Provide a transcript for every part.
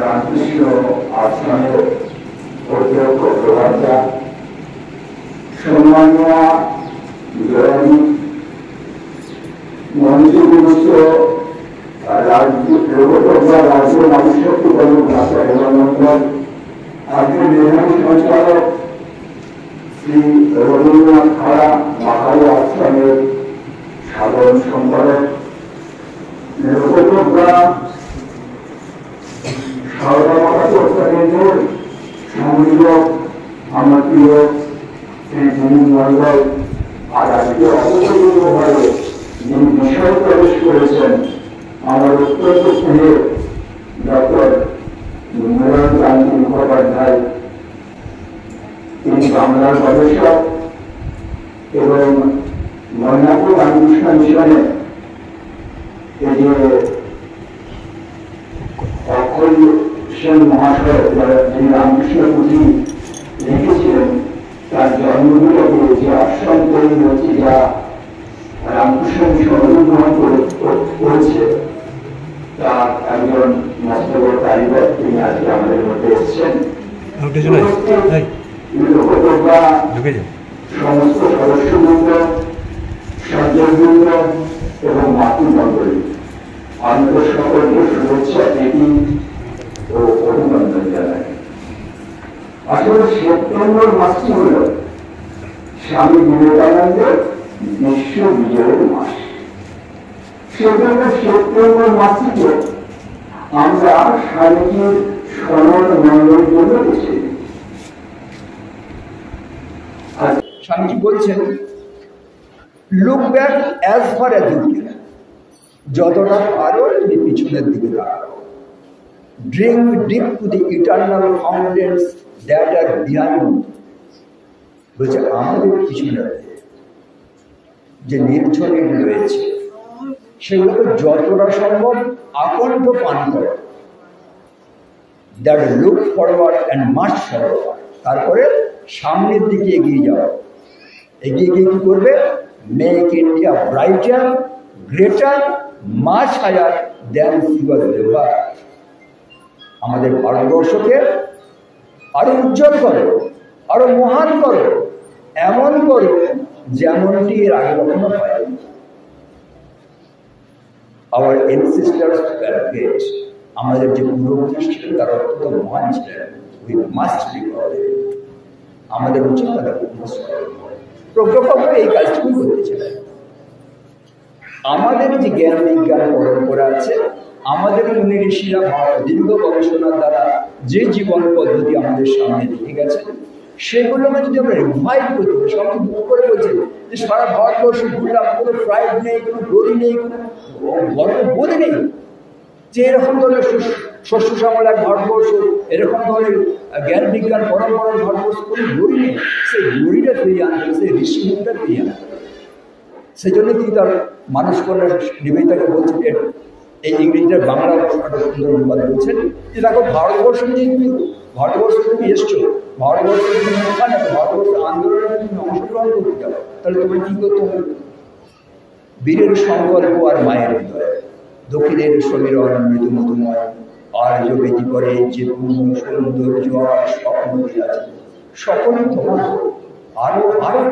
রামকৃষ্ণ আশ্রমের অধ্যক্ষ প্রভাতা সম্মানীয় মঞ্চুগ্রস্ত রাজ্য মানুষশক্তি ভাষা হেমন্তন আজকের নির্বাহী সঞ্চালক শ্রী রবীন্দ্রনাথ খাড়া মাহাই আশ্রমের সাধারণ সম্পাদক আমার প্রিয় শ্রী দিলীপ মন্ডল আর আজকে অবশ্যভাবে যিনি বিষয় প্রবেশ করেছেন আমার অত্যন্ত প্রিয় ডক্টর মনোরঞ্জন গান্ধী মুখোপাধ্যায়, তিনি বাংলার গবেষক এবং ময়নাপুর রামকৃষ্ণ মিশনে এই যে অক্ষয় সেন মহাশয় যিনি রামকৃষ্ণ পুঁথি লিখেছিলেন তার জন্মদিনে যে আশ্রম তৈরি হয়েছে যা রামকৃষ্ণ মিশন অনুগ্রহণ করেছে তার একজন মস্ত বড় কারিগর তিনি আজকে আমাদের মধ্যে এসেছেন। সমস্ত সদস্যবৃন্দ, সজ্জনবৃন্দ এবং মাতৃমণ্ডলী, আমাদের সকলকে শুভেচ্ছা প্রীতি ও অভিনন্দন জানাই। আসলে সেপ্টেম্বর মাসটি হল স্বামী বিবেকানন্দের বিশ্ব বিজয়ের মাস। সেজন্য সেপ্টেম্বর মাসটিকে আমরা স্বামীজির স্মরণ মঙ্গলের জন্য বেছে নিই। স্বামীজি বলছেন, look back as far as you can, যতটা পারো তুমি পিছনের দিকে তাকাও। Drink deep to the eternal fountains that are behind. বলছে আমাদের পিছনে যে নির্ঝরণ রয়েছে সেগুলোকে যতটা সম্ভব আকণ্ঠ পান করো। That look forward and march forward. তারপরে সামনের দিকে এগিয়ে যাও। এগিয়ে গিয়ে কি করবে? Make India brighter, greater, much higher than she was ever. আমাদের ভারতবর্ষকে আরো উজ্জ্বল করো, আরো মহান করো, এমন করো যেমনটি এর আগে কখনো হয়নি। Our ancestors were great. আমাদের যে পূর্বপুরুষ ছিলেন তারা অত্যন্ত মহান ছিলেন। We must be proud. আমাদের উচিত তাদের প্রজ্ঞাপক এই কাজটুকু করতে চায়। আমাদের যে জ্ঞান বিজ্ঞান পরম্পরা আছে, আমাদের মুনি ঋষিরা দীর্ঘ গবেষণার দ্বারা যে জীবন পদ্ধতি আমাদের সামনে রেখে গেছে, সেগুলোকে যদি আমরা রিভাইভ করতে পারি। সবাই দুঃখ করে বলছে যে সারা ভারতবর্ষ ঘুরলাম, কোনো প্রাইড নেই, কোনো গরি নেই, কোনো গর্ববোধ নেই যে এরকম ধরনের শস্য শ্যামল এক ভারতবর্ষ, এরকম ধরনের জ্ঞান বিজ্ঞান পরম্পরার ভারতবর্ষ কোনো গরি নেই। সেই গরিটা ফিরিয়ে আনতে, সেই ঋষিমুখটা ফিরিয়ে আনতে। সেই জন্য তিনি তার মানুষ কন্যা নিবেদিতাকে বলছেন, এই ইংরেজিটার বাংলা সুন্দর অনুবাদ বলছেন যে দেখো, ভারতবর্ষ নিয়ে তুমি এসছো, ভারতবর্ষ তুমি ওখানে ভারতবর্ষ আন্দোলনে তুমি অংশগ্রহণ করতে যাও, তাহলে তোমার কি করতে হবে? বীরের সংকল্প আর মায়ের হৃদয়, দক্ষিণের সমীরণ মৃদু মধুময়, আর বেদি করে যে পূর্ণ সৌন্দর্য আর স্বপ্ন আছে, সকলে তোমার আরো আরো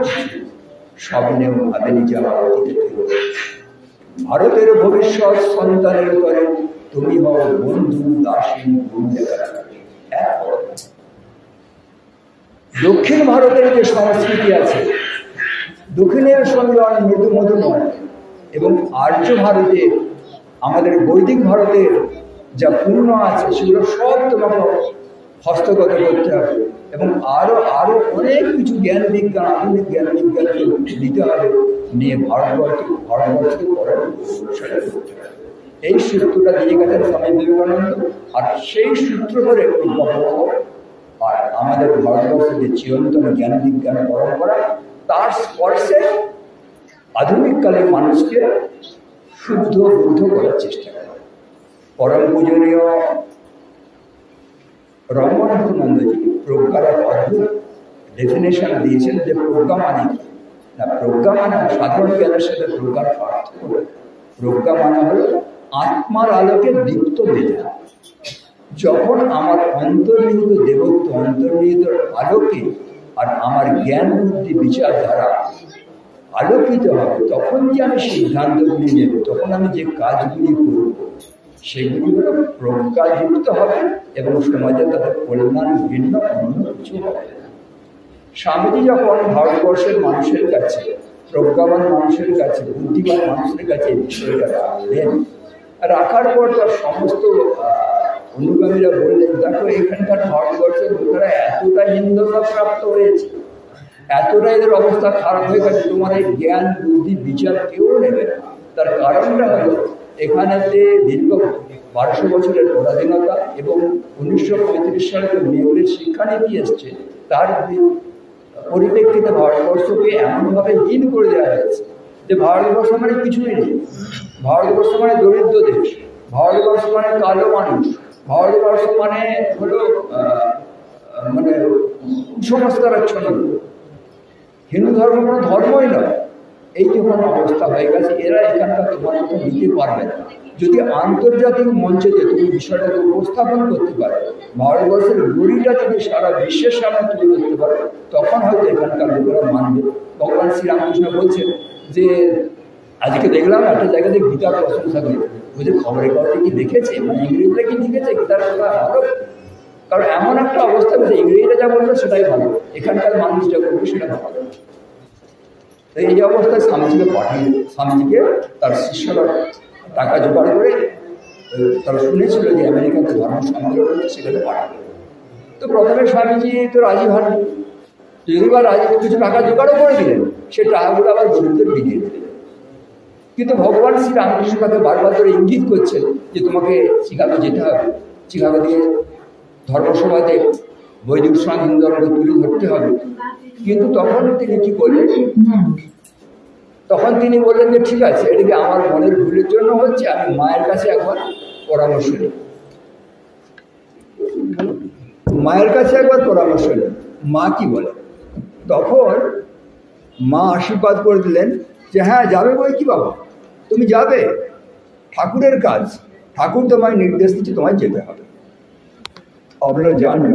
স্বপ্নেও ভাবেনি যাওয়া অতীতে। ভারতের ভবিষ্যৎ সন্তানের তরে তুমি হও বন্ধু দাসী বন্ধু। দক্ষিণ ভারতের যে সংস্কৃতি আছে, দক্ষিণের সমীরণ মৃদু মধুময়, এবং আর্য ভারতের, আমাদের বৈদিক ভারতের যা পূর্ণ আছে সেগুলো সব তোমাকে হস্তগত করতে হবে, এবং আরো আরো অনেক কিছু জ্ঞান বিজ্ঞান, আধুনিক জ্ঞান বিজ্ঞানকে দিতে হবে, নিয়ে ভারতবর্ষকে করার এই সূত্রটা দিয়ে গেছেন স্বামী বিবেকানন্দ। আর সেই সূত্র ধরে আর আমাদের ভারতবর্ষের যে চিরন্তন জ্ঞান বিজ্ঞান পরম্পরা, তার স্পর্শে আধুনিককালের মানুষকে শুদ্ধ বুদ্ধ করার চেষ্টা করে। পরম পূজনীয় রঙ্গনাথনন্দজি প্রজ্ঞার এক অদ্ভুত ডেফিনেশন দিয়েছেন যে প্রজ্ঞা মানে কি না, প্রজ্ঞা মানে সাধারণ জ্ঞানের সাথে প্রজ্ঞার পার্থক্য। প্রজ্ঞা মানে হল আত্মার আলোকে দীপ্ত দেখা। যখন আমার অন্তর্নিহিত দেবত্ব, অন্তর্নিহিত আলোকে আর আমার জ্ঞান বুদ্ধি বিচার দ্বারা আলোকিত হবে, তখন যে আমি সিদ্ধান্তগুলি নেব, তখন আমি যে কাজগুলি করব, সেগুলি হলো প্রজ্ঞাযুক্ত হবে এবং সমাজে তাদের কল্যাণ ভিন্ন অন্য কিছু হবে। স্বামীজি যখন ভারতবর্ষের মানুষের কাছে, প্রজ্ঞাবান মানুষের কাছে, বুদ্ধিমান মানুষের কাছে এই বিষয়টা রাখলেন, রাখার পর তার সমস্ত অনুগামীরা বললেন, দেখো এখানকার ভারতবর্ষের লোকেরা এতটা হিন্দতা প্রাপ্ত হয়েছে, এতটা এদের অবস্থা খারাপ হয়ে গেছে, তোমার এই জ্ঞান বুদ্ধি বিচার কেউ নেবে না। তার কারণটা হলো এখানেতে দীর্ঘ 1200 বছরের পরাধীনতা এবং 1935 সালে যে নেহরুর শিক্ষানীতি এসছে, তার পরিপ্রেক্ষিতে ভারতবর্ষকে এমনভাবে হীন করে দেওয়া হয়েছে যে ভারতবর্ষ মানে কিছুই নেই। ভারতবর্ষ মানে দরিদ্র দেশ, ভারতবর্ষ মানে কালো মানুষ, ভারতবর্ষ মানে হলো মানে কুসংস্কারাচ্ছন্ন। হিন্দু ধর্ম কোনো ধর্মই নয়। এই যখন অবস্থা হয়ে গেছে, এরা এখানকার তোমার মতো নিতে পারবে না। যদি আন্তর্জাতিক মঞ্চেতে তুমি বিষয়টাকে উপস্থাপন করতে পারো, ভারতবর্ষের গড়িটা যদি সারা বিশ্বের সামনে তুলে ধরতে পারো, তখন হয়তো এখানকার লোকেরা মানবে। ভগবান শ্রীরামকৃষ্ণ বলছেন যে আজকে দেখলাম একটা জায়গাতে গীতার প্রশংসা করে, বলছে খবরের কাগজে কি দেখেছে, মানে ইংরেজরা কি লিখেছে গীতার কথা ভালো। কারণ এমন একটা অবস্থা হয়েছে, ইংরেজরা যা বলবে সেটাই ভালো, এখানকার মানুষ যা করবে সেটা ভালো। তো এই অবস্থায় স্বামীজিকে পাঠিয়ে, স্বামীজিকে তার শিষ্যরা টাকা জোগাড় করে, তারা শুনেছিল যে আমেরিকাতে ধর্ম সম্মেলন হচ্ছে, সেখানে পাঠাবে। তো প্রথমে স্বামীজি তো রাজি হননি, যদি বা রাজি কিছু টাকা জোগাড়ও করে দিলেন, সে টাকাগুলো আবার গরিবদের বিলিয়ে দিলেন। কিন্তু ভগবান শ্রী রামকৃষ্ণ তাকে বারবার ধরে ইঙ্গিত করছেন যে তোমাকে চিকাগো যেতে হবে, চিকাগো দিয়ে ধর্মসভাতে বৈদিক সমাজ হিন্দু ধর্মকে তুলে ধরতে হবে। কিন্তু তখন তিনি কি করলেন, তখন তিনি বললেন যে ঠিক আছে, এটাকে আমার মনের ভুলের জন্য হচ্ছে, আমি মায়ের কাছে একবার পরামর্শ নিই। মায়ের কাছে একবার পরামর্শ নিই, মা কি বলে। তখন মা আশীর্বাদ করে দিলেন যে হ্যাঁ যাবে বই কি বাবা, তুমি যাবে, ঠাকুরের কাজ, ঠাকুর তোমায় নির্দেশ দিচ্ছে, তোমায় যেতে হবে। আপনারা জানেন,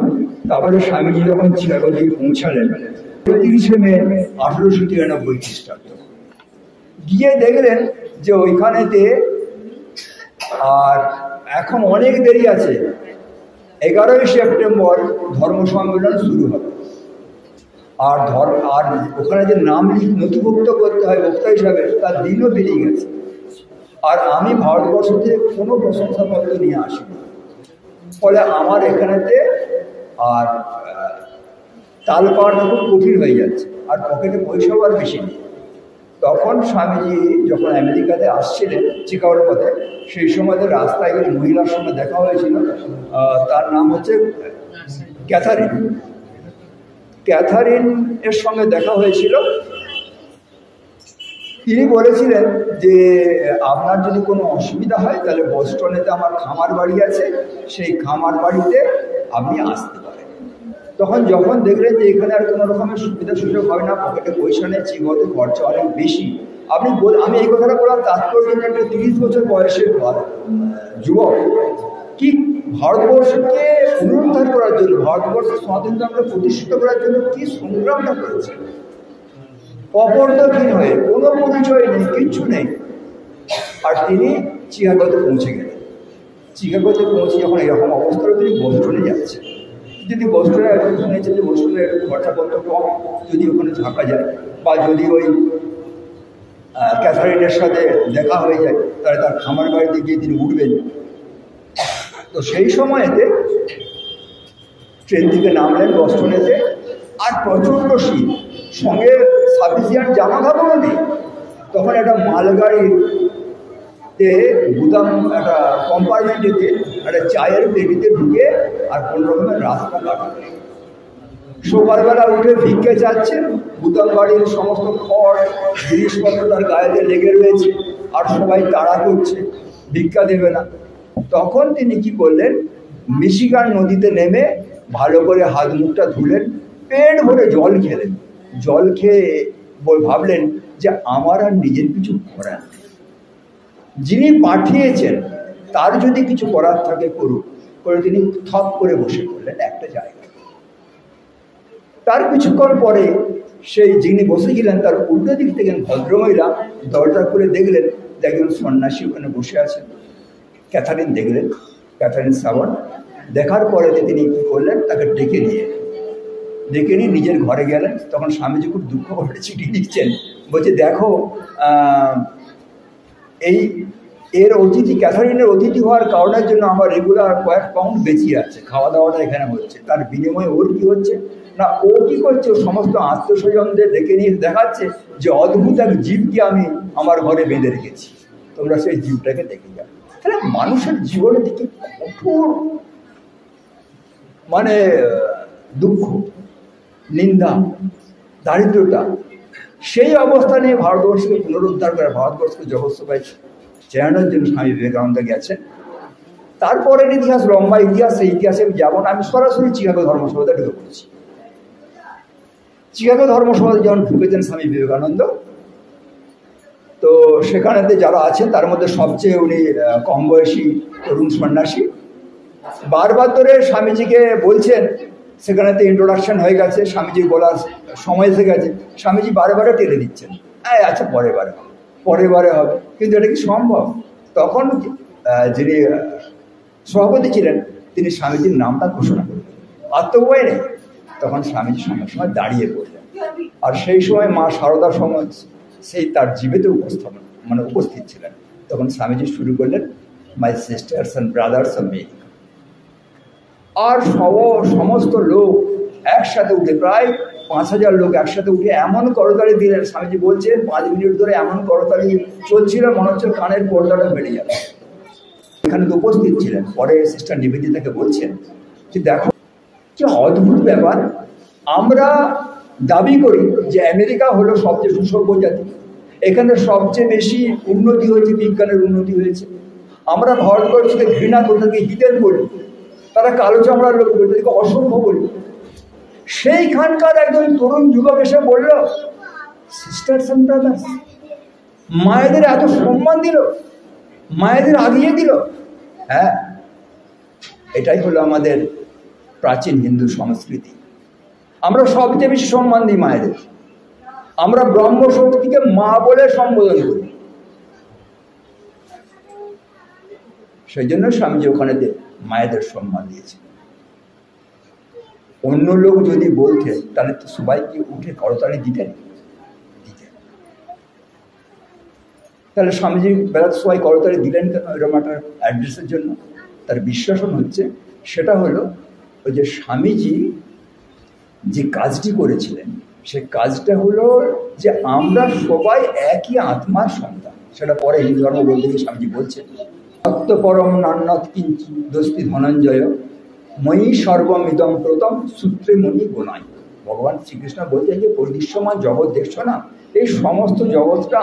তারপরে স্বামীজি যখন চিকাগো দিয়ে পৌঁছালেন 30 মে 1893 খ্রিস্টাব্দ, গিয়ে দেখলেন যে ওইখানেতে আর এখন অনেক দেরি আছে, 11ই সেপ্টেম্বর ধর্ম সম্মেলন শুরু হবে। আর ওখানে যে নাম নথিভুক্ত করতে হয় বক্তা হিসাবে, তার দিনও বেরিয়ে গেছে। আর আমি ভারতবর্ষ থেকে কোনো প্রশংসাপত্র নিয়ে আসিনি, ফলে আমার এখানেতে আর তাল পাওয়াটা খুব কঠিন হয়ে যাচ্ছে, আর পকেটে পয়সাও আর বেশি নেই। তখন স্বামীজি যখন আমেরিকাতে আসছিলেন চিকাগোর পথে, সেই সময় রাস্তায় একজন মহিলার সঙ্গে দেখা হয়েছিল, তার নাম হচ্ছে ক্যাথারিন। ক্যাথারিন এর সঙ্গে দেখা হয়েছিল। তিনি বলেছিলেন যে আপনার যদি কোনো অসুবিধা হয় তাহলে বস্টনেতে আমার খামার বাড়ি আছে, সেই খামার বাড়িতে আপনি আসতে পারেন। তখন যখন দেখলেন যে এখানে আর কোনো রকমের সুবিধা সুযোগ হয় না, পকেটে পয়সা নেই, চিকাগোতে খরচা অনেক বেশি, আমি এই কথাটা বলার তাৎপর্য একটা 30 বছর বয়সের যুবক কি ভারতবর্ষকে পুনরুদ্ধার করার জন্য, ভারতবর্ষের স্বাধীনতা প্রতিষ্ঠিত করার জন্য কি সংগ্রামটা করেছে, অপরদহীন হয়ে, কোনো পরিচয় নেই, কিচ্ছু নেই। আর তিনি চিকাগোতে পৌঁছে গেলেন। চিকাগোতে পৌঁছে যখন এরকম অবস্থা, তিনি বোস্টনে যাচ্ছেন। যদি বোস্টনে শুনেছেন যে বোস্টনে একটু খরচাপত্র কম, যদি ওখানে থাকা যায় বা যদি ওই ক্যাথারিনের সাথে দেখা হয়ে যায়, তাহলে তার খামার বাড়িতে গিয়ে তিনি উঠবেন। তো সেই সময়তে ট্রেন থেকে নামলেন বোস্টনেতে, আর প্রচণ্ড শীত, সঙ্গে সাফিসিয়েন্ট জামা কাপড়ও নেই। তখন একটা মালগাড়িতে গুদাম একটা কম্পার্টমেন্টেতে একটা চায়ের পেটিতে ঢুকে আর কোনো রকমের রাস্তা কাটা, সকালবেলা উঠে ভিক্ষে চাচ্ছে, ভূতল বাড়ির সমস্ত খড় জিনিসপত্র তার গায়েতে লেগে রয়েছে, আর সবাই তাড়া করছে, ভিক্ষা দেবে না। তখন তিনি কি করলেন, মিশিগান নদীতে নেমে ভালো করে হাত মুখটা ধুলেন, পেট ভরে জল খেলেন। জল খেয়ে ভাবলেন যে আমার আর নিজের কিছু করার নেই, যিনি পাঠিয়েছেন তার যদি কিছু করার থাকে করুক। করে তিনি থপ করে বসে পড়লেন একটা জায়গায়। তার কিছুক্ষণ পরে সেই যিনি বসেছিলেন তার উল্টো দিক থেকে ভদ্রমহিলা দরজা খুলে দেখলেন যে একজন সন্ন্যাসী ওখানে বসে আছেন। ক্যাথারিন দেখলেন, ক্যাথারিন সাবন। দেখার পরে তিনি কী করলেন, তাকে ডেকে নিয়ে নিজের ঘরে গেলেন। তখন স্বামীজি খুব দুঃখ করে চিঠি লিখছেন, বলছে দেখো এর অতিথি, ক্যাথারিনের অতিথি হওয়ার কারণের জন্য আমার রেগুলার কয়েক পাউন্ড বেঁচে আছে, খাওয়া দাওয়াটা এখানে হচ্ছে, তার বিনিময়ে ওর কী হচ্ছে না, ও কী করছে, ও সমস্ত আত্মস্বজনদের ডেকে নিয়ে দেখাচ্ছে যে অদ্ভুত এক জীবকে আমি আমার ঘরে বেঁধে রেখেছি, তোমরা সেই জীবটাকে দেখে যাও। তাহলে মানুষের জীবনের দিকে কঠোর মানে দুঃখ, নিন্দা, দারিদ্রতা, সেই অবস্থা নিয়ে ভারতবর্ষকে পুনরুদ্ধার করে ভারতবর্ষকে জগৎসভায় চেনানোর জন্য স্বামী বিবেকানন্দ গেছেন। তারপরের ইতিহাস লম্বা ইতিহাস, সেই ইতিহাসে আমি যাব না। আমি সরাসরি চিকাগো ধর্মসভাতে ঢুকে পড়েছি। চিকাগো ধর্মসভাতে যখন ঢুকেছেন স্বামী বিবেকানন্দ, তো সেখানেতে যারা আছেন তার মধ্যে সবচেয়ে উনি কম বয়সী তরুণ সন্ন্যাসী। বারবার ধরে স্বামীজিকে বলছেন, সেখানেতে ইন্ট্রোডাকশন হয়ে গেছে, স্বামীজির বলার সময় এসে গেছে, স্বামীজি বারে বারে টেনে দিচ্ছেন, আচ্ছা পরের বারে হবে। কিন্তু এটা কি সম্ভব? তখন যিনি সভাপতি ছিলেন তিনি স্বামীজির নামটা ঘোষণা করলেন, আত্মবয় নেই। তখন স্বামীজি সঙ্গে সময় দাঁড়িয়ে পড়লেন, আর সেই সময় মা সারদা সমাজ সেই তার জীবেতে উপস্থিত ছিলেন। তখন স্বামীজি শুরু করলেন, my sisters and brothers of America. আর সমস্ত লোক একসাথে উঠে, প্রায় 5000 লোক একসাথে উঠে এমন করতালি দিলেন, স্বামীজি বলছেন 5 মিনিট ধরে এমন করতালি চলছিল, মনে হচ্ছে কানের পর্দাটা বেড়ে যাবে। এখানে তো উপস্থিত ছিলেন। পরে সিস্টার নিবেদিতাকে বলছেন যে দেখো কি অদ্ভুত ব্যাপার, আমরা দাবি করি যে আমেরিকা হলো সবচেয়ে সুসভ্য জাতি, এখানে সবচেয়ে বেশি উন্নতি হয়েছে, বিজ্ঞানের উন্নতি হয়েছে। আমরা ভারতবর্ষকে ঘৃণা করে তাদেরকে হিতেন বলি, তারা কালো চামড়ার লোক বলি, তাদেরকে অসভ্য বলি। সেইখানকার একজন তরুণ যুবক এসে বলল, সিস্টার্স অ্যান্ড ব্রাদার্স, মায়েদের এত সম্মান দিল, মায়েদের আগিয়ে দিল। হ্যাঁ, এটাই হলো আমাদের প্রাচীন হিন্দু সংস্কৃতি। আমরা সবচেয়ে বেশি সম্মান দিই মায়েদের, আমরা ব্রহ্মশক্তিকে মা বলে সম্বোধন করি। সেই জন্য স্বামীজি ওখানে মায়েদের সম্মান দিয়েছে। অন্য লোক যদি বলতেন তাহলে তো সবাই কি উঠে করতালি দিতেন? তাহলে স্বামীজি বেলাতে সবাই করতালি দিলেন কেন? এরকম একটা অ্যাড্রেসের জন্য। তার বিশ্বাসন হচ্ছে সেটা হলো ওই যে স্বামীজি যে কাজটি করেছিলেন, সে কাজটা হলো যে আমরা সবাই একই আত্মার সন্তান। সেটা পরে হিন্দু ধর্ম বলতে গিয়ে স্বামীজি বলছেন, সত্যপরম নান্যৎ কিঞ্চিৎ দস্তি ধনঞ্জয় ময়ী সর্বমিদং প্রতম সূত্রে মণি গোনাই। ভগবান শ্রীকৃষ্ণ বলছেন যে পরিদৃশ্যমান জগৎ দেখছো না, এই সমস্ত জগৎটা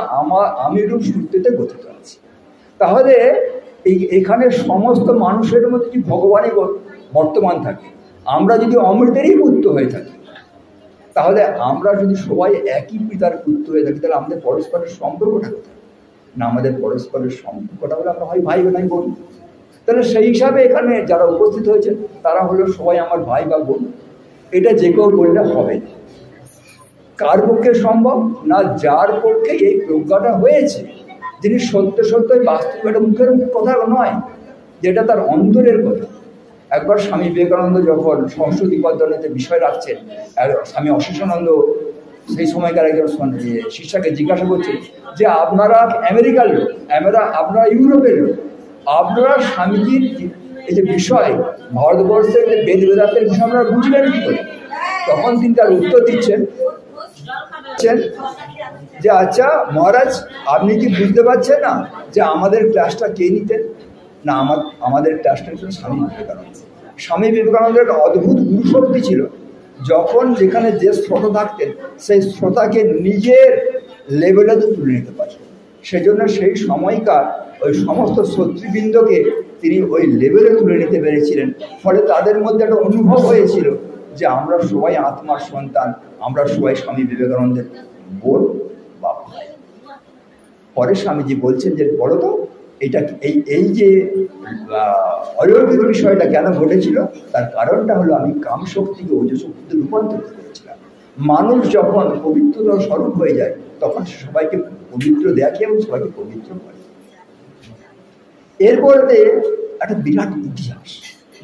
আমি রূপ সূত্রেতে গঠিত আছে। তাহলে এখানে সমস্ত মানুষের মধ্যে যদি ভগবানই বর্তমান থাকে, আমরা যদি অমৃতেরই পুত্র হয়ে থাকি, তাহলে আমরা যদি সবাই একই পিতার পুত্র হয়ে থাকি, তাহলে আমাদের পরস্পরের সম্পর্কটা কোথায়? না, আমাদের পরস্পরের সম্পর্কটা হলে আমরা হয় ভাই নাই বোন। তাহলে সেই হিসাবে এখানে যারা উপস্থিত হয়েছে তারা হলো সবাই আমার ভাই বা বোন। এটা যে কেউ বললে হবে না। কার পক্ষে সম্ভব? না, যার পক্ষে এই প্রজ্ঞাটা হয়েছে, যিনি সত্য সত্যই বাস্তব, এটা মুখের কথা নয়, যেটা তার অন্তরের কথা। একবার স্বামী বিবেকানন্দ যখন সংস্কৃতি পদ্ধতিতে বিষয় রাখছেন, স্বামী অশেষানন্দ সেই সময়কার একজন শিষ্যাকে জিজ্ঞাসা করছেন যে আপনারা আমেরিকার লোক, আপনারা ইউরোপের লোক, আপনারা স্বামীজির এই যে বিষয় ভারতবর্ষের যে বেদ বেদান্তের বিষয় আপনারা বুঝলেন কি করে? তখন তিনি তার উত্তর দিচ্ছেন যে আচ্ছা মহারাজ, আপনি কি বুঝতে পারছেন না যে আমাদের ক্লাসটা কে নিতেন? না, আমাদের ক্লাসটা ছিল স্বামী বিবেকানন্দ। স্বামী বিবেকানন্দের একটা অদ্ভুত গুরুশক্তি ছিল, যখন যেখানে যে শ্রোতা থাকতেন সেই শ্রোতাকে নিজের লেভেলে তুলে নিতে পারতেন। সেজন্য সেই সময়কার ওই সমস্ত শত্রুবৃন্দকে তিনি ওই লেভেলে তুলে নিতে পেরেছিলেন। ফলে তাদের মধ্যে একটা অনুভব হয়েছিল যে আমরা সবাই আত্মার সন্তান, আমরা সবাই স্বামী বিবেকানন্দের বোন বা ভাই। পরে স্বামীজি বলছেন যে বলো তো এটা এই যে অলৌকিক বিষয়টা কেন ঘটেছিল, তার কারণটা হলো আমি কাম শক্তিকে ওজ শক্তিতে রূপান্তরিত করেছিলাম। মানুষ যখন পবিত্রতার স্বরূপ হয়ে যায় তখন সে সবাইকে পবিত্র দেখে এবং সবাইকে পবিত্র করে। এরপরে একটা বিরাট ইতিহাস,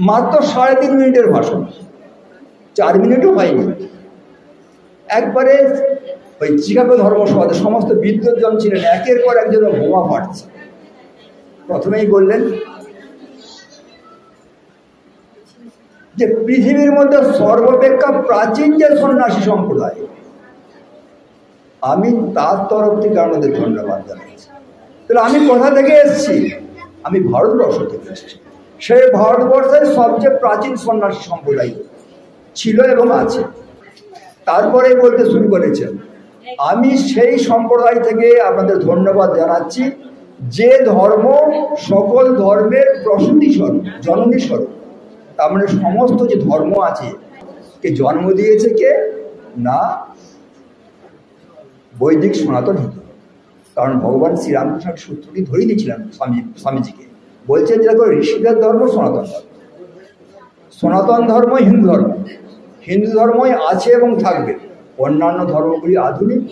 মাত্র 3.5 মিনিটের ভাষণ, 4 মিনিটও হয়নি। একবারে ওই চিকাগো ধর্মসভাতে সমস্ত বিদ্বজ্জন ছিলেন, একের পর একজন বোমা ফাটছে। প্রথমেই বললেন যে পৃথিবীর মধ্যে সর্বাপেক্ষা প্রাচীন যে সন্ন্যাসী সম্প্রদায়, আমি তার তরফ থেকে আপনাদের ধন্যবাদ জানাচ্ছি। তাহলে আমি কোথা থেকে এসেছি? আমি ভারতবর্ষ থেকে এসেছি। সেই ভারতবর্ষের সবচেয়ে প্রাচীন সন্ন্যাসী সম্প্রদায় ছিল এবং আছে। তারপরে বলতে শুরু করেছেন আমি সেই সম্প্রদায় থেকে আপনাদের ধন্যবাদ জানাচ্ছি যে ধর্ম সকল ধর্মের প্রসূতি স্বরূপ, জননী স্বরূপ। তার মানে সমস্ত যে ধর্ম আছে কে জন্ম দিয়েছে কে না? বৈদিক সনাতন হিন্দু। কারণ ভগবান শ্রীরামকৃষ্ণ সূত্রটি ধরিয়ে দিয়েছিলেন স্বামীজিকে, বলছেন যে ঋষিদের ধর্ম সনাতন ধর্ম, সনাতন ধর্ম হিন্দু ধর্ম, হিন্দু ধর্মই আছে এবং থাকবে। অন্যান্য ধর্মগুলি আধুনিক,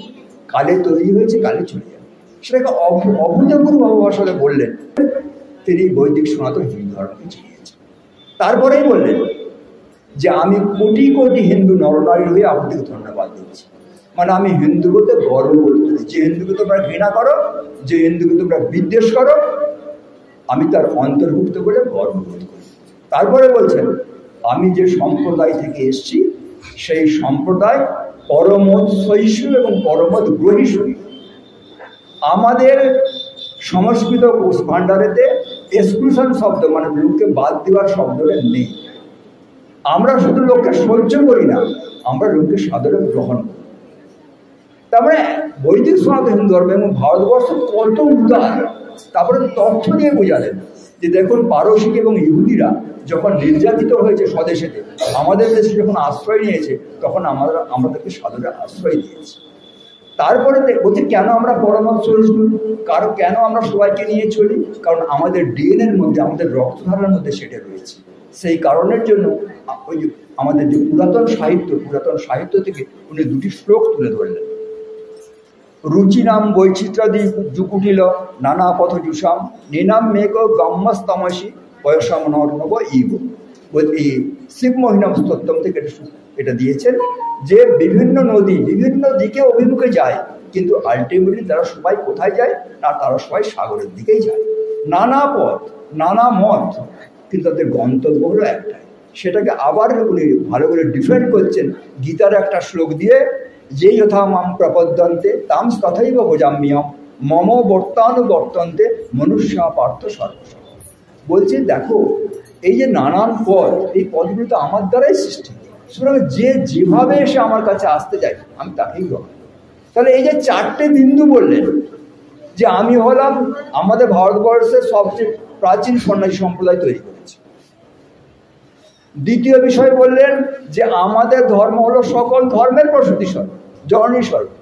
কালে তৈরি হয়েছে, কালে চলে যাবে। সেটাকে অভূতপূর্ব ভাষাতে বললেন তিনি বৈদিক সনাতন হিন্দু ধর্মকে চিনিয়েছেন। তারপরেই বললেন যে আমি কোটি কোটি হিন্দু নরনারীর হয়ে আপনাদেরকে ধন্যবাদ দিচ্ছি। মানে আমি হিন্দু বলতে গর্ব বোধ করি। যে হিন্দুকে তোমরা ঘৃণা করো, যে হিন্দুকে তোমরা বিদ্বেষ করো, আমি তার অন্তর্ভুক্ত বলে গর্ব বোধ করি। তারপরে বলছেন আমি যে সম্প্রদায় থেকে এসেছি সেই সম্প্রদায় পরমত সহিষ্ণু এবং পরমত গ্রহিষ্ণু। আমাদের সংস্কৃত কোষ ভাণ্ডারেতে এক্সক্লুশন শব্দ মানে লোককে বাদ দেওয়ার শব্দটা নেই। আমরা শুধু লোককে সহ্য করি না, আমরা লোককে সাদরে গ্রহণ করি। তারপরে বৈদিক সনাতন হিন্দু ধর্ম এবং ভারতবর্ষ কত উদার। তারপরে তথ্য দিয়ে বোঝালেন যে দেখুন পারসিক এবং ইহুদিরা যখন নির্যাতিত হয়েছে স্বদেশেতে, আমাদের দেশে যখন আশ্রয় নিয়েছে তখন আমাদেরকে সাদরে আশ্রয় দিয়েছে। তারপরে বলছে কেন আমরা পরমত সহিষ্ণু, কারণ কেন আমরা সবাইকে নিয়ে চলি, কারণ আমাদের ডিএনএর মধ্যে, আমাদের রক্তধারার মধ্যে সেটা রয়েছে। সেই কারণের জন্য ওই যে আমাদের যে পুরাতন সাহিত্য থেকে উনি 2টি শ্লোক তুলে ধরলেন। রুচি নাম বৈচিত্র্যাদি জুকুটিল নানা পথ জুষাম নিনাম মেঘ গম্যস্তমসী বয়সাম নব ইব। এই শিবমোহিনাম স্তোত্রম থেকে এটা দিয়েছেন যে বিভিন্ন নদী বিভিন্ন দিকে অভিমুখে যায়, কিন্তু আলটিমেটলি তারা সবাই কোথায় যায় না? তারা সবাই সাগরের দিকেই যায়। নানা পথ, নানা মত, কিন্তু তাদের গন্তব্য হলো একটাই। সেটাকে আবার উনি ভালো করে ডিফেন্ড করছেন গীতার একটা শ্লোক দিয়ে, যে যথা মাম প্রপদ্যন্তে তাম তথৈব ভোজাম্যহম মম বর্তানুবর্তন্তে মনুষ্যা পার্থ সর্বস্ব। বলছে দেখো এই যে নানান পথ, এই পথগুলো তো আমার দ্বারাই সৃষ্টি। সুতরাং যে যেভাবে এসে আমার কাছে আসতে চাই আমি তাকেই গ্রহণ। তাহলে এই যে 4টে বিন্দু বললেন যে আমি হলাম আমাদের ভারতবর্ষের সবচেয়ে প্রাচীন সন্ন্যাসী সম্প্রদায় তৈরি করেছি। দ্বিতীয় বিষয় বললেন যে আমাদের ধর্ম হলো সকল ধর্মের প্রসূতি স্বরূপ, জননী স্বরূপ।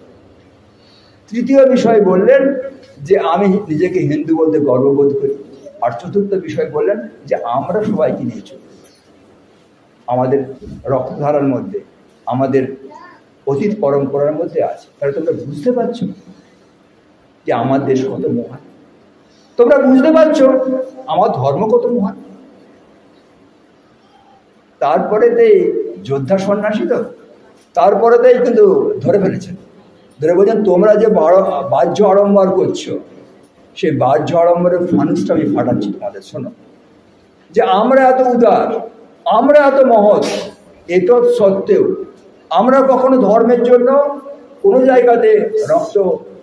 তৃতীয় বিষয় বললেন যে আমি নিজেকে হিন্দু বলতে গর্ববোধ করি। আর চতুর্থ বিষয় বললেন যে আমরা সবাইকে নিয়ে চলি। আমাদের রক্তধারার মধ্যে, আমাদের অতীত পরম্পরার মধ্যে আছে। তাহলে তোমরা বুঝতে পারছো যে আমার দেশ কত মহান, তোমরা বুঝতে পারছো আমার ধর্ম কত মহান। তারপরেতেই যোদ্ধা সন্ন্যাসী তো, তারপরেতেই কিন্তু ধরে ফেলেছেন, ধরে বলছেন তোমরা যে বাহ্য আড়ম্বর করছো সেই বাহ্য আড়ম্বরের ফানুসটা আমি ফাটাচ্ছি তোমাদের। শোনো যে আমরা এত উদার, আমরা এত মহৎ, এত সত্ত্বেও আমরা কখনো ধর্মের জন্য কোনো জায়গাতে রক্ত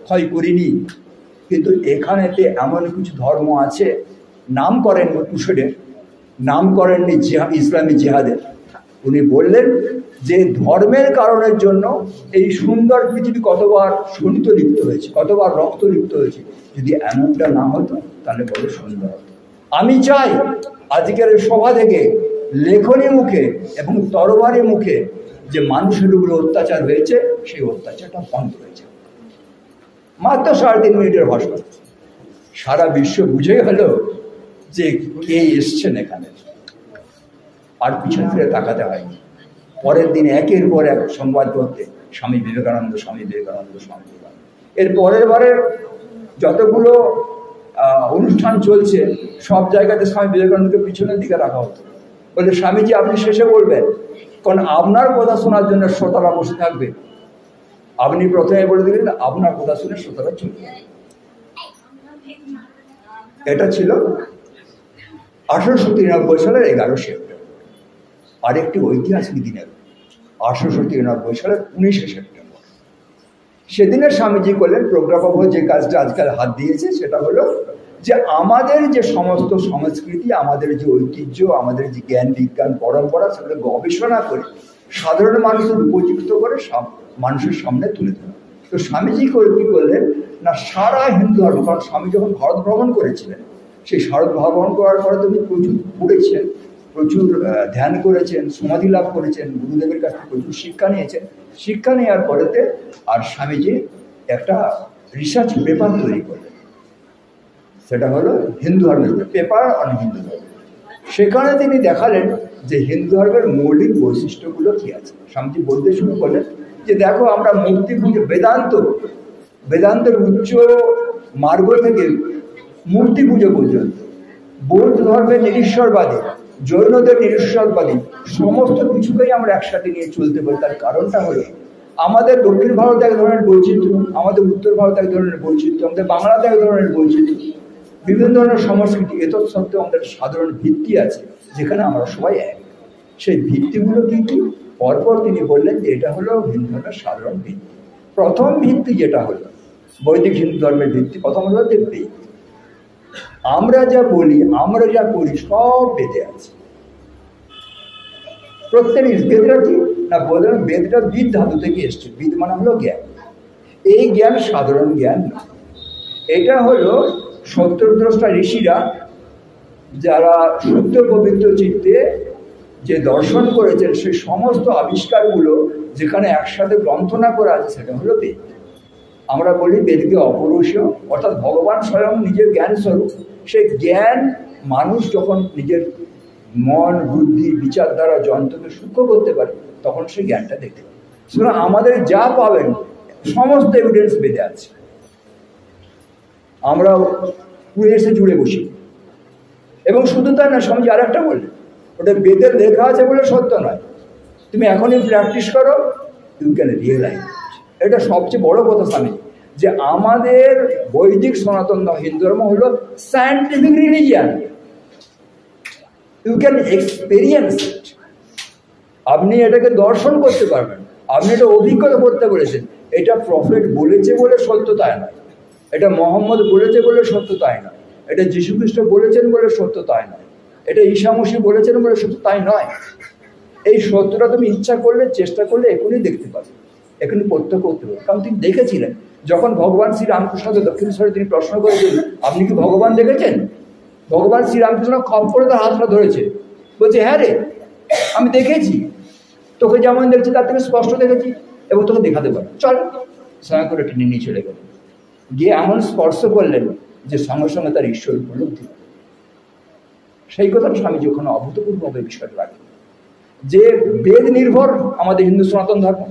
ক্ষয় করিনি। কিন্তু এখানেতে এমন কিছু ধর্ম আছে, নাম করেননি কুশলের, নাম করেননি ইসলামী জিহাদের, উনি বললেন যে ধর্মের কারণের জন্য এই সুন্দর পৃথিবী কতবার শোণিত লিপ্ত হয়েছে, কতবার রক্ত লিপ্ত হয়েছে। যদি এমনটা না হতো তাহলে বড় সুন্দর হতো। আমি চাই আজকের সভা থেকে লেখনী মুখে এবং তরবারি মুখে যে মানুষের উপরে অত্যাচার হয়েছে সেই অত্যাচারটা বন্ধ হয়েছে। মাত্র 3.5 মিনিটের ভাষণ, সারা বিশ্ব বুঝে গেল যে কে এসছেন এখানে। আর পিছন ফিরে তাকাতে হয়নি। পরের দিন একের পর এক সংবাদপত্রে স্বামী বিবেকানন্দ, স্বামী বিবেকানন্দ, স্বামী বিবেকানন্দ। এর পরের বারের যতগুলো অনুষ্ঠান চলছে সব জায়গাতে স্বামী বিবেকানন্দকে পিছনের দিকে রাখা হতো। বলে স্বামীজি আপনি শেষে বলবেন, কারণ আপনার কথা শোনার জন্য শ্রোতারা বসে থাকবে। আপনি প্রথমে বলে দিলেন আপনার কথা শুনে শ্রোতারা চলবে। এটা ছিল 1893 সালের 11 সেপ্টেম্বর। আরেকটি ঐতিহাসিক দিনের 1893 সালের 19 সেপ্টেম্বর। সেদিনের স্বামীজি করলেন প্রজ্ঞাপক যে কাজটা আজকাল হাত দিয়েছে, সেটা হলো যে আমাদের যে সমস্ত সংস্কৃতি, আমাদের যে ঐতিহ্য, আমাদের যে জ্ঞান বিজ্ঞান পরম্পরা, সেগুলো গবেষণা করে সাধারণ মানুষের উপযুক্ত করে মানুষের সামনে তুলে ধরা। তো স্বামীজি কি করলেন না, সারা হিন্দু ধর্ম, কারণ স্বামী যখন ভারত ভ্রমণ করেছিলেন, সেই ভারত ভ্রমণ করার পরে তিনি প্রচুর পড়েছেন, প্রচুর ধ্যান করেছেন, সমাধি লাভ করেছেন, গুরুদেবের কাছ থেকে প্রচুর শিক্ষা নিয়েছেন। শিক্ষা নেওয়ার পরেতে আর স্বামীজি একটা রিসার্চ পেপার তৈরি করলেন, সেটা হলো হিন্দু ধর্মের পেপার অন হিন্দু ধর্ম। সেখানে তিনি দেখালেন যে হিন্দু ধর্মের মৌলিক বৈশিষ্ট্যগুলো কি আছে। স্বামীজি বলতে শুরু করলেন যে দেখো আমরা মূর্তি পুজো, বেদান্তের উচ্চ মার্গ থেকে মূর্তি পুজো পর্যন্ত, বৌদ্ধ ধর্মের নিরীশ্বরবাদী, জৈনদের নিরীশ্বরবাদী, সমস্ত কিছুকেই আমরা একসাথে নিয়ে চলতে পারি। তার কারণটা হলো আমাদের দক্ষিণ ভারতে এক ধরনের বৈচিত্র্য, আমাদের উত্তর ভারতে এক ধরনের বৈচিত্র্য, আমাদের বাংলাতে এক ধরনের বৈচিত্র্য, বিভিন্ন ধরনের সংস্কৃতি। এত সত্ত্বেও আমাদের সাধারণ ভিত্তি আছে যেখানে আমরা সবাই এক। সেই ভিত্তিগুলো কি কি? পরপর তিনি বললেন যে এটা হলো হিন্দু ধর্মের সাধারণ ভিত্তি। প্রথম ভিত্তি যেটা হলো বৈদিক হিন্দু ধর্মের ভিত্তি, প্রথম হলো যে বেদ। আমরা যা বলি, আমরা যা করি সব বেদে আছে। প্রত্যেক বেদটা কি না, বললেন বেদটা বিদ ধাতু থেকে এসছে। বিদ মানে হলো জ্ঞান। এই জ্ঞান সাধারণ জ্ঞান না, এটা হলো সত্যদ্রষ্টা ঋষিরা যারা শুদ্ধ পবিত্র চিত্তে যে দর্শন করেছেন, সেই সমস্ত আবিষ্কারগুলো যেখানে একসাথে গ্রন্থনা করা আছে সেটা হলো বেদ। আমরা বলি বেদকে অপরূষীয়, অর্থাৎ ভগবান স্বয়ং নিজের জ্ঞান স্বরূপ। সেই জ্ঞান মানুষ যখন নিজের মন, বুদ্ধি, বিচার দ্বারা যন্ত্রকে সূক্ষ্ম করতে পারে, তখন সেই জ্ঞানটা দেখতে পাবে। সুতরাং আমাদের যা পাবেন সমস্ত এভিডেন্স বেদে আছে। আমরা পুরো এসে জুড়ে বসি। এবং শুধু তাই না, স্বামীজি আর একটা বললেন, ওটা বেদের লেখা আছে বলে সত্য নয়, তুমি এখনই প্র্যাকটিস করো, ইউ ক্যান রিয়েলাইজ। এটা সবচেয়ে বড় কথা স্বামীজি, যে আমাদের বৈদিক সনাতন হিন্দু ধর্ম হলো scientific religion. You can experience it. আপনি এটাকে দর্শন করতে পারবেন, আপনি এটা অভিজ্ঞতা করতে বলেছেন। এটা প্রফেট বলেছে বলে সত্য তাই নয়, এটা মোহাম্মদ বলেছে বলে সত্য তাই নয়, এটা যীশুখ্রিস্ট বলেছেন বলে সত্য তাই নয়, এটা ঈশা মসীহ বলেছেন বলে সত্য তাই নয়। এই সত্যটা তুমি ইচ্ছা করলে, চেষ্টা করলে এখনই দেখতে পাবে, এখনই প্রত্যক্ষ করতে পারবে। কারণ তিনি দেখেছিলেন, যখন ভগবান শ্রীরামকৃষ্ণ দক্ষিণেশ্বরে তিনি প্রশ্ন করেছিলেন আপনি কি ভগবান দেখেছেন, ভগবান শ্রীরামকৃষ্ণ খপ করে তার হাতটা ধরেছে, বলছে হ্যাঁ রে আমি দেখেছি, তোকে যেমন দেখছি তার থেকে স্পষ্ট দেখেছি এবং তোকে দেখাতে পারো, চল। সঙ্গে করে টেনে নিয়ে চলে গেলেন, গিয়ে এমন স্পর্শ করলেন যে সঙ্গে সঙ্গে তার ঈশ্বর উপলব্ধি। সেই কথা স্বামীজি ওখানে অভূতপূর্বভাবে বিষয় রাখেন যে বেদ নির্ভর আমাদের হিন্দু সনাতন ধর্ম,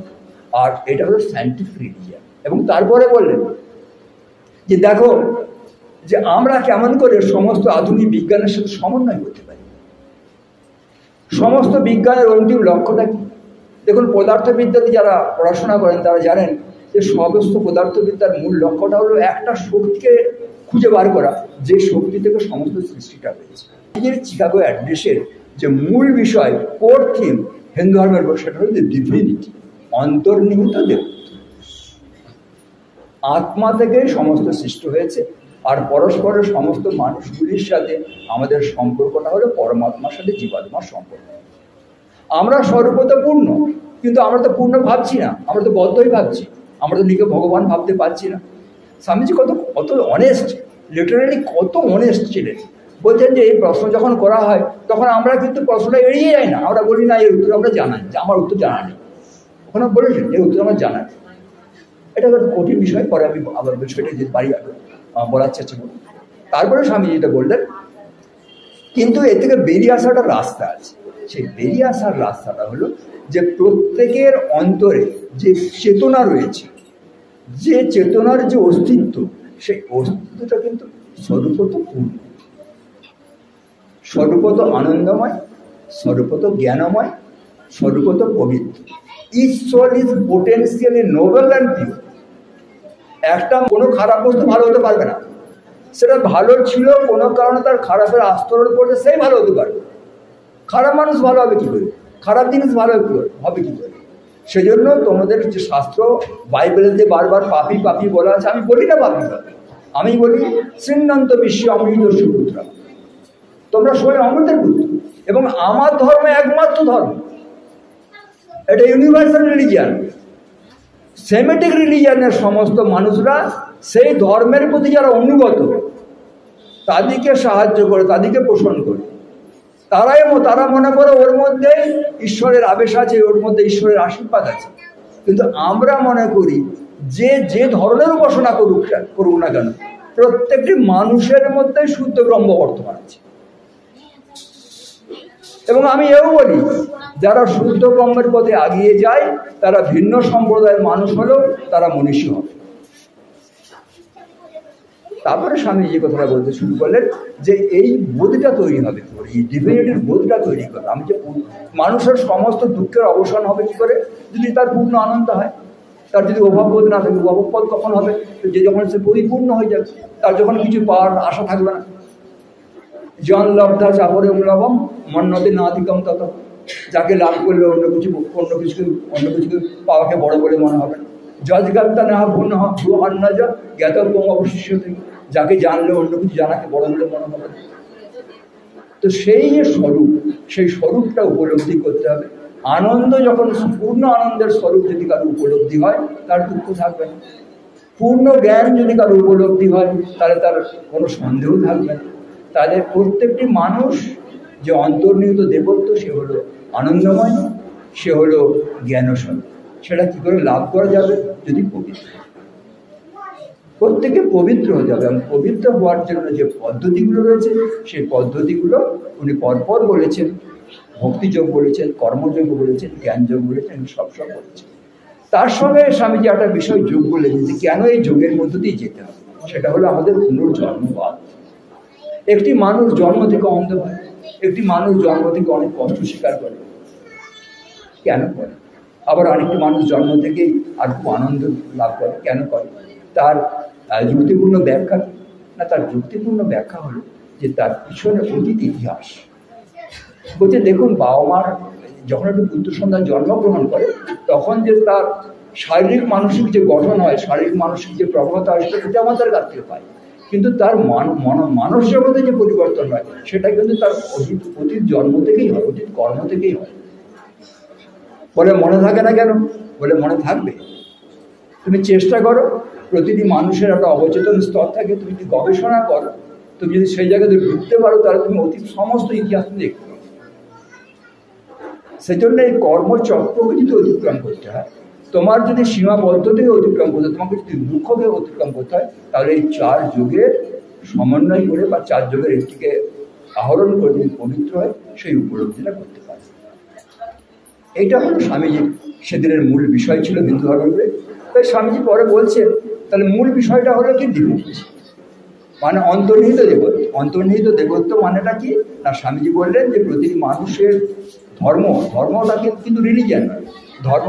আর এটা হলো সায়েন্টিফিক রিলিজিয়ান। এবং তারপরে বললেন যে দেখো যে আমরা কেমন করে সমস্ত আধুনিক বিজ্ঞানের সাথে সমন্বয় করতে পারি। সমস্ত বিজ্ঞানের অন্তিম লক্ষ্যটা কি? দেখুন, পদার্থবিদ্যাতে যারা পড়াশোনা করেন তারা জানেন যে সমস্ত পদার্থবিদ্যার মূল লক্ষ্যটা হলো একটা শক্তিকে খুঁজে বার করা, যে শক্তি থেকে সমস্ত সৃষ্টিটা হয়েছে। নিজের চিকাগো অ্যাড্রেসের যে মূল বিষয়, কোর থিম হিন্দু ধর্মের, সেটা হলো ডিভিনিটি, অন্তর্নিহিত দেবত্ব। আত্মা থেকেই সমস্ত সৃষ্টি হয়েছে, আর পরস্পরের সমস্ত মানুষগুলির সাথে আমাদের সম্পর্কটা হলো পরমাত্মার সাথে জীবাত্মার সম্পর্ক। আমরা স্বরূপত পূর্ণ, কিন্তু আমরা তো পূর্ণ ভাবছি না, আমরা তো বদ্ধই ভাবছি, আমরা তো নিজেকে ভগবান ভাবতে পারছি না। স্বামীজি কত কত অনেস্ট, লিটারালি কত অনেস্ট ছিলেন। বলছেন যে এই প্রশ্ন যখন করা হয় তখন আমরা কিন্তু প্রশ্নটা এড়িয়ে যাই না, আমরা বলি না এর উত্তর আমরা জানাই, যে আমার উত্তর জানা নেই। ওখানে বলেছেন এর উত্তর আমার জানা নেই। এটা একটা কঠিন বিষয়, পরে আমি আবার বিষয়টা যে পারি বলার চেষ্টা করব। তারপরে স্বামীজি যেটা বললেন, কিন্তু এর থেকে বেরিয়ে আসার একটা রাস্তা আছে। সেই বেরিয়ে আসার রাস্তাটা হলো যে প্রত্যেকের অন্তরে যে চেতনা রয়েছে, যে চেতনার যে অস্তিত্ব, সেই অস্তিত্বটা কিন্তু স্বরূপত পূর্ণ, স্বরূপত আনন্দময়, স্বরূপত জ্ঞানময়, স্বরূপত পবিত্র। Each soul is potentially noble and pure. একটা কোনো খারাপ বস্তু ভালো হতে পারবে না, সেটা ভালো ছিল কোনো কারণে তার খারাপের আস্তরণ পড়ে সেই ভালো হতে পারবে। খারাপ মানুষ ভালো হবে কী করে, খারাপ জিনিস ভালো হবে কী করে? সেজন্য তোমাদের যে শাস্ত্র বাইবেলে যে বারবার পাপি পাপি বলা আছে, আমি বলি না পাপি পাপি, আমি বলি শ্রীনন্ত বিশ্ব অমৃত সুপুত্র, তোমরা সবাই অমৃতের পুত্র। এবং আমার ধর্ম একমাত্র ধর্ম, এটা ইউনিভার্সাল রিলিজিয়ান। সেমেটিক রিলিজিয়ানের সমস্ত মানুষরা সেই ধর্মের প্রতি যারা অনুগত, তাদেরকে সাহায্য করে, তাদেরকে পোষণ করে, তারা মনে করে ওর মধ্যে ঈশ্বরের আবেশ আছে, ওর মধ্যে ঈশ্বরের আশীর্বাদ আছে। কিন্তু আমরা মনে করি যে ধরনের উপাসনা করুক না কেন, প্রত্যেকটি মানুষের মধ্যে শুদ্ধ ব্রহ্ম বর্তমান আছে। এবং আমি এও বলি, যারা শুদ্ধ ব্রহ্মের পথে এগিয়ে যায় তারা ভিন্ন সম্প্রদায়ের মানুষ হলেও তারা মনীষী হবে। তারপরে স্বামী যে কথাটা বলতে শুরু করলেন যে এই বোধটা তৈরি হবে, এই ডিভিনিটির বোধটা তৈরি করবে। আমি যে মানুষের সমস্ত দুঃখের অবসান হবে কী করে, যদি তার পূর্ণ আনন্দ হয়। তার যদি অভাববোধ না থাকে, অভাববোধ কখন হবে? যে যখন সে পরিপূর্ণ হয়ে যাবে, তার যখন কিছু পাওয়ার আশা থাকবে না। জন লব্ধা চাপরে লবম মন্নতে নাধিকম তত। যাকে লাভ করলে অন্য কিছুকে পাওয়াকে বড় বলে মনে হবে না। যজ্ঞাত্তা না ভূন্য ভূহান্নাজ জ্ঞাতব্যম অবশিষ্য থেকে, যাকে জানলে অন্য কিছু জানাকে বড় বলে মনে হবে না। তো সেই যে স্বরূপ, সেই স্বরূপটা উপলব্ধি করতে হবে। আনন্দ যখন পূর্ণ আনন্দের স্বরূপ যদি কারো উপলব্ধি হয়, তার দুঃখ থাকবে না। পূর্ণ জ্ঞান যদি কারো উপলব্ধি হয়, তাহলে তার কোনো সন্দেহ থাকবে না। তাহলে প্রত্যেকটি মানুষ যে অন্তর্নিহিত দেবত্ব, সে হলো আনন্দময়, সে হলো জ্ঞানস্বরূপ। সেটা কী করে লাভ করা যাবে? যদি পবিত্র, প্রত্যেকে পবিত্র হয়ে যাবে। এবং পবিত্র হওয়ার জন্য যে পদ্ধতিগুলো রয়েছে, সেই পদ্ধতিগুলো উনি পরপর বলেছেন। ভক্তিযোগ বলেছেন, কর্মযোগ বলেছেন, জ্ঞানযোগ বলেছেন, সব বলেছেন। তার সঙ্গে স্বামীজি একটা বিষয় যোগ বলেছেন যে কেন এই যোগের মধ্য দিয়ে যেতে হবে। সেটা হলো আমাদের পুনর্জন্মবাদ। একটি মানুষ জন্ম থেকে অন্ধ হয়, একটি মানুষ জন্ম থেকে অনেক কষ্ট স্বীকার করে, কেন করে? আবার আরেকটি মানুষ জন্ম থেকেই আর খুব আনন্দ লাভ করে, কেন করে? তার যুক্তিপূর্ণ ব্যাখ্যা কি? না, তার যুক্তিপূর্ণ ব্যাখ্যা হলো যে তার পিছনে অতীত ইতিহাস। বলছে দেখুন, বাবা মার যখন একটু পুত্র সন্তান জন্মগ্রহণ করে, তখন যে তার শারীরিক মানসিক যে গঠন হয়, শারীরিক মানসিক যে প্রবণতা হয়, সেটা আমাদের কাছ থেকে পায়। কিন্তু তার মানস জগতে যে পরিবর্তন হয়, সেটা কিন্তু তার অতীত জন্ম থেকেই হয়, অতীত কর্ম থেকেই হয়। বলে মনে থাকে না কেন? বলে মনে থাকবে। তুমি চেষ্টা করো, প্রতিটি মানুষের একটা অবচেতন স্তর থাকে, তুমি যদি গবেষণা করো, তুমি যদি সেই জায়গাতে ঢুকতে পারো, তাহলে তুমি অতীত সমস্ত ইতিহাস দেখতে পারো। সেই জন্য এই কর্মচক্রকে যদি অতিক্রম করতে হয়, তোমার যদি সীমাবদ্ধতাকে অতিক্রম করতে হয়, তোমাকে যদি দুঃখকে অতিক্রম করতে হয়, তাহলে এই 4 যুগের সমন্বয় করে বা 4 যুগের একটিকে আহরণ করে যদি পবিত্র হয়, সেই উপলব্ধিটা করতে পারে। এইটা হলো স্বামীজির সেদিনের মূল বিষয় ছিল হিন্দু ধর্মে। তাই স্বামীজি পরে বলছেন, তাহলে মূল বিষয়টা হলো কি? ডিভিনিটি, মানে অন্তর্নিহিত দেবত্ব। অন্তর্নিহিত দেবত্ব মানেটা কি? না, স্বামীজি বললেন যে প্রতিটি মানুষের ধর্মটা কিন্তু রিলিজিয়ান নয়। ধর্ম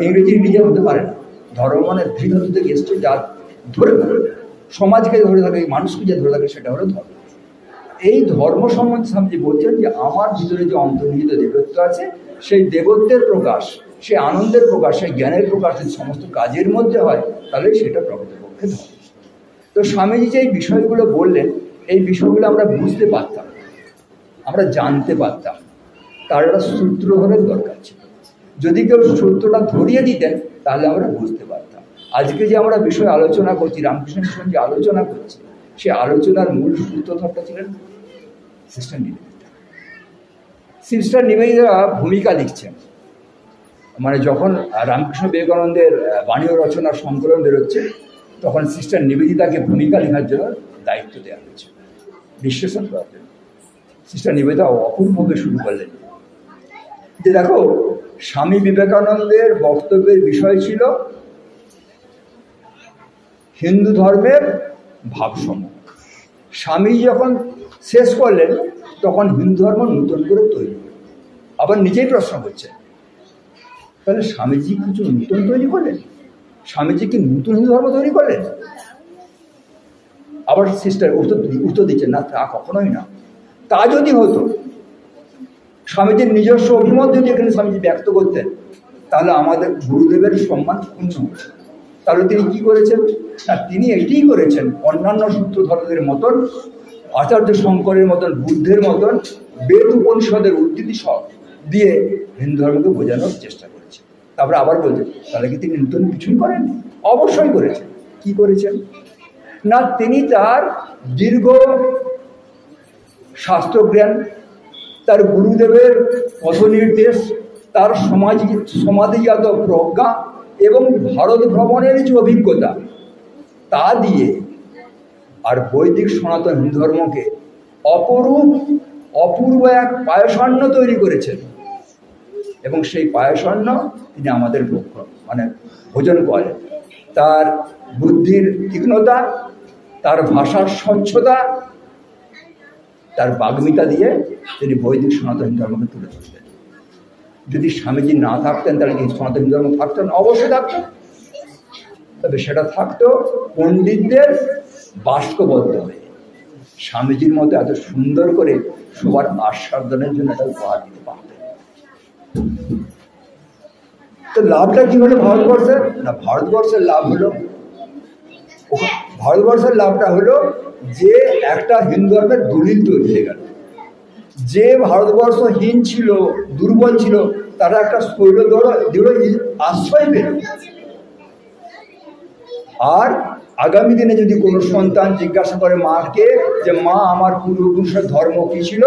ইংরেজি রিলিজিয়ান হতে পারে না। ধর্ম মানে দৃঢ় থেকে এসছে, যা ধরে সমাজকে ধরে থাকে, মানুষকে যে ধরে থাকে, সেটা হলো ধর্ম। এই ধর্ম সম্বন্ধে স্বামীজি বলছেন যে আমার ভিতরে যে অন্তর্নিহিত দেবত্ব আছে, সেই দেবত্বের প্রকাশ, সেই আনন্দের প্রকাশ, সেই জ্ঞানের প্রকাশ যদি সমস্ত কাজের মধ্যে হয়, তাহলে সেটা প্রকৃতপক্ষে ধর্ম। তো স্বামীজি যে এই বিষয়গুলো বললেন, এই বিষয়গুলো আমরা বুঝতে পারতাম, আমরা জানতে পারতাম। তার একটা সূত্রধরের দরকার ছিল। যদি কেউ সূত্রটা ধরিয়ে দিতেন তাহলে আমরা বুঝতে পারতাম। আজকে যে আমরা বিষয় আলোচনা করছি, রামকৃষ্ণ মিশন যে আলোচনা করছি, সে আলোচনার মূল সূত্রধরটা ছিলেন সিস্টার নিবেদিতা। সিস্টার নিবেদিতা ভূমিকা লিখছেন, মানে যখন রামকৃষ্ণ বিবেকানন্দের বাণী রচনার সংকলন বেরোচ্ছে তখন সিস্টার নিবেদিতাকে ভূমিকা লেখার জন্য দায়িত্ব দেওয়া হয়েছে, বিশ্লেষণ করার জন্য। সিস্টার নিবেদিতা অপূর্বভাবে শুরু করলেন যে দেখো, স্বামী বিবেকানন্দের বক্তব্যের বিষয় ছিল হিন্দু ধর্মের ভাবসমূহ। স্বামী যখন শেষ করলেন তখন হিন্দু ধর্ম নতুন করে তৈরি, আবার নিজেই প্রশ্ন করছেন তাহলে স্বামীজি কিছু নতুন তৈরি করলেন? স্বামীজি কি নতুন হিন্দু ধর্ম তৈরি করলেন? আবার সিস্টার উত্তর দিচ্ছেন, না, তা কখনোই না। তা যদি হতো, স্বামীজির নিজস্ব অভিমত যদি এখানে স্বামীজি ব্যক্ত করতেন তাহলে আমাদের গুরুদেবের সম্মান ক্ষুণ্ণ হতো। তাহলে তিনি কি করেছেন? না, তিনি এটিই করেছেন, অন্যান্য সূত্রধরদের মতন, আচার্য শঙ্করের মতন, বুদ্ধের মতন বেদ উপনিষদের উদ্ধৃতি সব দিয়ে হিন্দু ধর্মকে বোঝানোর চেষ্টা করেছেন। তারপরে আবার বলছেন, তাহলে কি তিনি নতুন কিছুই করেন? অবশ্যই করেছেন। কি করেছেন? না, তিনি তার দীর্ঘ শাস্ত্রজ্ঞান, তার গুরুদেবের পথনির্দেশ, তার সমাধিজাত প্রজ্ঞা এবং ভারত ভ্রমণের যে অভিজ্ঞতা তা দিয়ে আর বৈদিক সনাতন হিন্দু ধর্মকে অপূর্ব এক পায়সান্ন তৈরি করেছেন। এবং সেই পায়সান্ন তিনি আমাদের ভোজন করেন। তার বুদ্ধির তীক্ষ্ণতা, তার ভাষার স্বচ্ছতা, তার বাগ্মিতা দিয়ে তিনি বৈদিক সনাতন ধর্মকে তুলে ধরতেন। যদি স্বামীজি না থাকতেন তাহলে কি সনাতন ধর্ম থাকতেন? অবশ্যই থাকতেন। তবে সেটা থাকতো পণ্ডিতদের বাষ্পবদ্ধ হয়ে। স্বামীজির মতো এত সুন্দর করে সবার আস্বাদনের জন্য এটা উপহার দিতে পারতেন। তো লাভটা কি হলো ভারতবর্ষের? না, ভারতবর্ষের লাভ হলো, ভারতবর্ষের লাভটা হলো যে একটা হিন্দু ধর্মের দলিল তৈরি হয়ে গেল। যে ভারতবর্ষহীন ছিল, দুর্বল ছিল, তারা একটা দৃঢ় আশ্রয় পেল। আর আগামী দিনে যদি কোনো সন্তান জিজ্ঞাসা করে মাকে যে মা আমার পূর্বপুরুষের ধর্ম কী ছিল,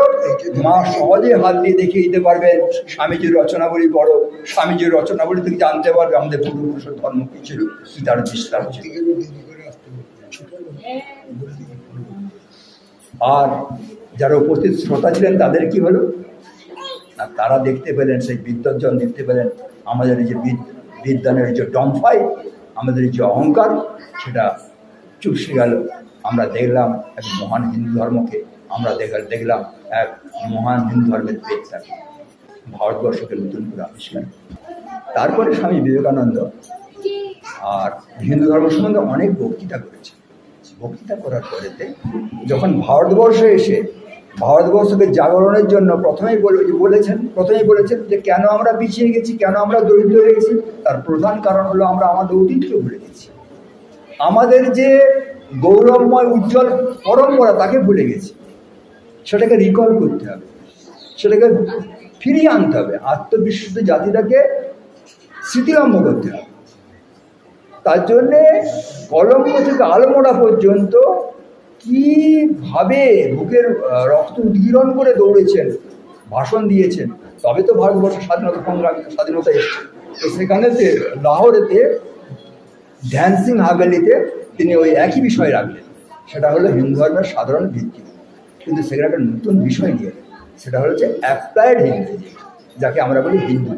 মা সহজে হাত দিয়ে দেখিয়ে দিতে পারবেন স্বামীজির রচনাবলী পড়ো, স্বামীজির রচনাবলী থেকে জানতে পারবে আমাদের পূর্বপুরুষের ধর্ম কী ছিল, কী তার বিশ্বাস ছিল। আর যারা উপস্থিত শ্রোতা ছিলেন তাদের কি হলো? আর তারা দেখতে পেলেন, সেই বিদ্বজ্জন দেখতে পেলেন আমাদের এই যে বিদ্যানের যে ডম্ফাই, আমাদের যে অহংকার, সেটা চুপসে গেল। আমরা দেখলাম এক মহান হিন্দু ধর্মকে, আমরা দেখলাম এক মহান হিন্দু ধর্মের বেদটাকে, ভারতবর্ষকে নতুন করে আবিষ্কার। তারপরে স্বামী বিবেকানন্দ আর হিন্দু ধর্ম সম্বন্ধে অনেক বক্তৃতা করেছে। বক্তৃতা করার পরেতে যখন ভারতবর্ষে এসে ভারতবর্ষকে জাগরণের জন্য প্রথমেই বলেছেন যে কেন আমরা পিছিয়ে গেছি, কেন আমরা দরিদ্র হয়ে গেছি, তার প্রধান কারণ হলো আমরা আমাদের অতীতকে ভুলে গেছি। আমাদের যে গৌরবময় উজ্জ্বল পরম্পরা তাকে ভুলে গেছি। সেটাকে রিকল করতে হবে, সেটাকে ফিরিয়ে আনতে হবে, আত্মবিশ্বাসী জাতিটাকে স্মৃতিরম্ভ করতে হবে। তার জন্যে কলঙ্ক থেকে আলমোড়া পর্যন্ত কীভাবে বুকের রক্ত উদ্গীরণ করে দৌড়েছেন, ভাষণ দিয়েছেন, তবে তো ভারতবর্ষের স্বাধীনতা এসছে। তো সেখানেতে লাহোরেতে ড্যান্সিং হাভেলিতে তিনি ওই একই বিষয় রাখলেন, সেটা হলো হিন্দু ধর্মের সাধারণ ভিত্তি। কিন্তু সেখানে একটা নতুন বিষয় নিয়ে, সেটা হচ্ছে অ্যাপ্লাইড হিন্দু, যাকে আমরা বলি হিন্দু।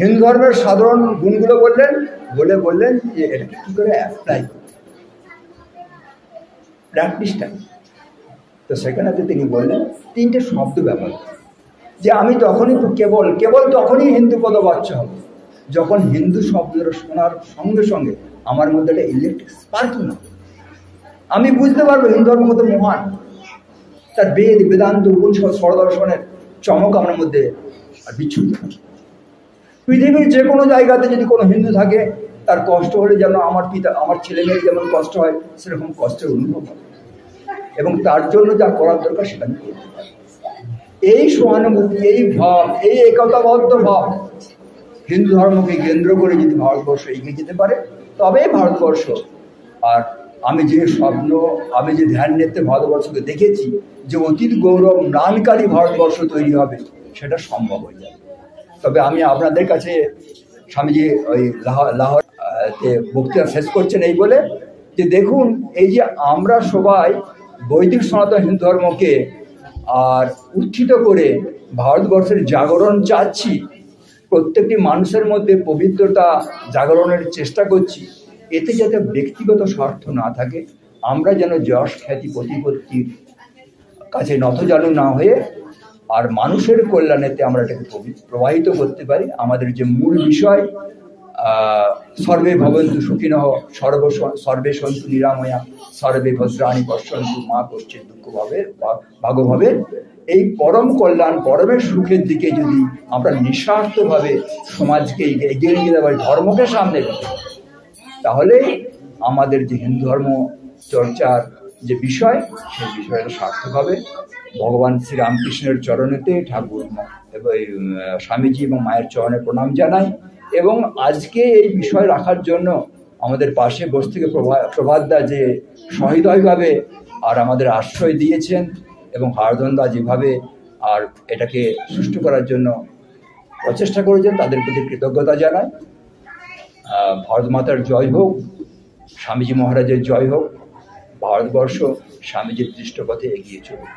হিন্দু ধর্মের সাধারণ গুণগুলো বললেন যে এটাকে কী করে অ্যাপ্লাই করতে, প্র্যাকটিসটা। তো সেখানেতে তিনি বললেন তিনটে শব্দ ব্যবহার, যে আমি তখনই কেবল তখনই হিন্দু পদবাচ্য হব যখন হিন্দু শব্দটা শোনার সঙ্গে সঙ্গে আমার মধ্যে একটা ইলেকট্রিক স্পার্কিং হবে। আমি বুঝতে পারবো হিন্দু ধর্ম কত মহান, তার বেদান্ত উপনিষদ স্বরদর্শনের চমক আমার মধ্যে আর বিচ্ছুরিত থাকে। পৃথিবীর যে কোনো জায়গাতে যদি কোনো হিন্দু থাকে, তার কষ্ট হলে যেন আমার ছেলে মেয়ের যেমন কষ্ট হয় সেরকম কষ্টের অনুভব হবে, এবং তার জন্য যা করার দরকার সেটা আমি করতে পারি। এই সহানুভূতি, এই ভাব, এই একতাবদ্ধ ভাব হিন্দু ধর্মকে কেন্দ্র করে যদি ভারতবর্ষ এগিয়ে যেতে পারে, তবে ভারতবর্ষ, আর আমি যে স্বপ্ন, আমি যে ধ্যান নেত্রে ভারতবর্ষকে দেখেছি যে অতীত গৌরব ম্লানকারী ভারতবর্ষ তৈরি হবে, সেটা সম্ভব হয়ে যাবে। তবে আমি আপনাদের কাছে স্বামীজি ওই লাহোর বক্তৃতা শেষ করছেন এই বলে যে দেখুন, এই যে আমরা সবাই বৈদিক সনাতন হিন্দু ধর্মকে আর উত্থিত করে ভারতবর্ষের জাগরণ চাচ্ছি, প্রত্যেকটি মানুষের মধ্যে পবিত্রতা জাগরণের চেষ্টা করছি, এতে যাতে ব্যক্তিগত স্বার্থ না থাকে, আমরা যেন যশ খ্যাতি প্রতিপত্তির কাছে নতজানু না হয়ে আর মানুষের কল্যাণেতে আমরা এটাকে প্রবাহিত করতে পারি। আমাদের যে মূল বিষয় সর্বে ভবন্তু সুখিনঃ সর্বে সন্তু নিরাময়া সর্বে ভদ্রাণি পশ্যন্তু মা কশ্চিৎ দুঃখ ভাগভাবে, এই পরম কল্যাণ পরমের সুখের দিকে যদি আমরা নিঃস্বার্থভাবে সমাজকে এগিয়ে নিয়ে যেতে পারি, ধর্মকে সামনে রেখে, তাহলে আমাদের যে হিন্দু ধর্ম চর্চার যে বিষয়, সেই বিষয়টা সার্থক হবে। ভগবান শ্রীরামকৃষ্ণের চরণেতে ঠাকুর এবং স্বামীজি এবং মায়ের চরণে প্রণাম জানাই। এবং আজকে এই বিষয় রাখার জন্য আমাদের পাশে বসে থেকে প্রভাতদা যে সহৃদয়ভাবে আর আমাদের আশ্রয় দিয়েছেন, এবং হারধনদা যেভাবে আর এটাকে সুষ্ঠু করার জন্য প্রচেষ্টা করেছেন, তাদের প্রতি কৃতজ্ঞতা জানাই। ভারত মাতার জয় হোক, স্বামীজি মহারাজের জয় হোক, ভারতবর্ষ স্বামীজির দৃষ্ট পথে এগিয়ে চলুক।